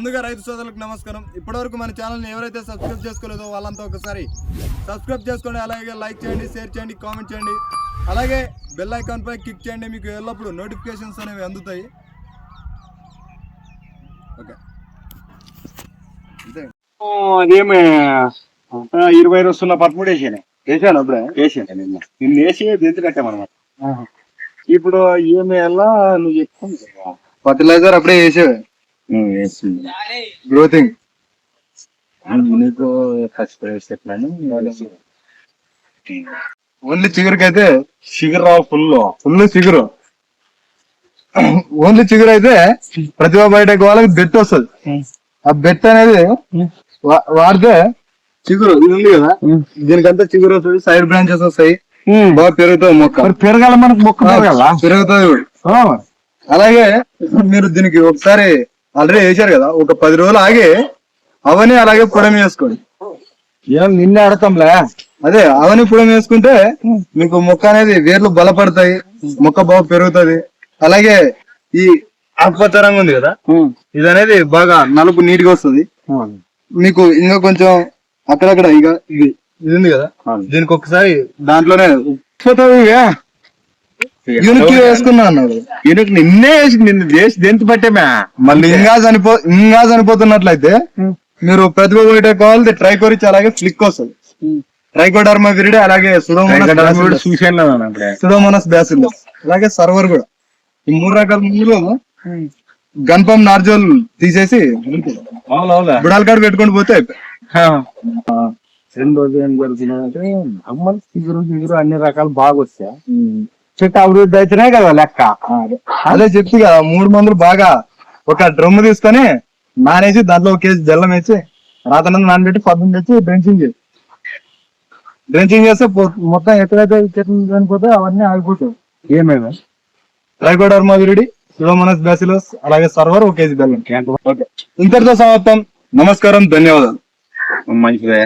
ముందుగా రైతు సోదరులకు నమస్కారం. ఇప్పటివరకు మన ఛానల్ని ఎవరైతే సబ్స్క్రైబ్ చేసుకోలేదో వాళ్ళంతా ఒకసారి సబ్స్క్రైబ్ చేసుకోండి. అలాగే లైక్ చేయండి, షేర్ చేయండి, కామెంట్ చేయండి. అలాగే బెల్ ఐకాన్ పై క్లిక్ చేయండి. మీకు ఎల్లప్పుడూ నోటిఫికేషన్స్ అనేవి అందుతాయి. ఓకే, అదేమి 20 రోజుల పదమూడు వేసాను అప్పుడే వేసాను నిన్న వేసి దించి కట్టామన్నమాట. ఇప్పుడు ఏమి ఎలా నువ్వు చెప్తాను ఫర్టిలైజర్ అప్పుడే వేసేవే గ్రోతింగ్ నీకు ఫస్ట్ ఎట్లని ఓన్లీ చిగురుకి అయితే షుగర్ ఫుల్ చిగురు. ఓన్లీ చిగురు అయితే ప్రతిభ బయటకు వాళ్ళకి బెట్ వస్తుంది. ఆ బెట్ అనేది వాడితే చిగురు ఇది ఉంది కదా, దీనికంతా చిగురు వస్తుంది, సైడ్ బ్రాంచెస్ వస్తాయి, బాగా పెరుగుతుంది మొక్క. పెరగాల మనకు మొక్క పెరుగుతుంది. అలాగే మీరు దీనికి ఒకసారి ఆల్రెడీ వేసారు కదా, ఒక 10 రోజులు ఆగి అవన్నీ అలాగే పొడం వేసుకోండి. ఏం నిన్నే ఆడతాంలే. అదే అవన్నీ పొడం వేసుకుంటే మీకు మొక్క అనేది వేర్లు బలపడతాయి, మొక్క బాగా పెరుగుతుంది. అలాగే ఈ ఆకుపచ్చ రంగు ఉంది కదా, ఇది అనేది బాగా నలుపు నీట్గా వస్తుంది. మీకు ఇంకా కొంచెం అక్కడక్కడ ఇక ఇది ఉంది కదా, దీనికి ఒకసారి దాంట్లోనే యూనిక్ వేసుకున్నా అన్నాడు. యూనిక్ నిన్నే వేసి నిన్ను వేసి దెంతి పట్టేమా. మళ్ళీ ఇంకా చనిపోతున్నట్లయితే మీరు ప్రతిభ బయట కావాలి ట్రైకోరిచ్, అలాగే ఫ్లిక్ వస్తుంది, ట్రైకోడర్మా విరిడి, అలాగే సుడోమోనాస్ బ్యాసిల్లస్, అలాగే సర్వర్ కూడా. ఈ 3 రకాల ముందులో గన్పం నార్జోల్ తీసేసి బుడాల కాడ పెట్టుకొని పోతే రెండోది ఏం జరుగుతుందంటే అమ్మలు చిగురు అన్ని రకాలు బాగా వస్తాయి. చెట్టు అభివృద్ధి అయితేనే కదా లెక్క. అదే చెప్తే కదా, 3 మందులు బాగా ఒక డ్రమ్ తీసుకొని నానేసి దాంట్లో 1 కేజీ బెల్లం వేసి రాత్రి నానబెట్టి పద్దుని తెచ్చి డ్రెంచింగ్ చేస్తే మొత్తం ఎక్కడైతే చెట్లు చనిపోతే అవన్నీ ఆగిపోతాయి. ఏమేమి ట్రైకోడర్మా విరిడి, సుడోమోనాస్ బ్యాసిల్లస్, అలాగే సర్వర్ 1 కేజీ బెల్లం. ఇంతటితో సమాప్తం. నమస్కారం, ధన్యవాదాలు. మంచిదే.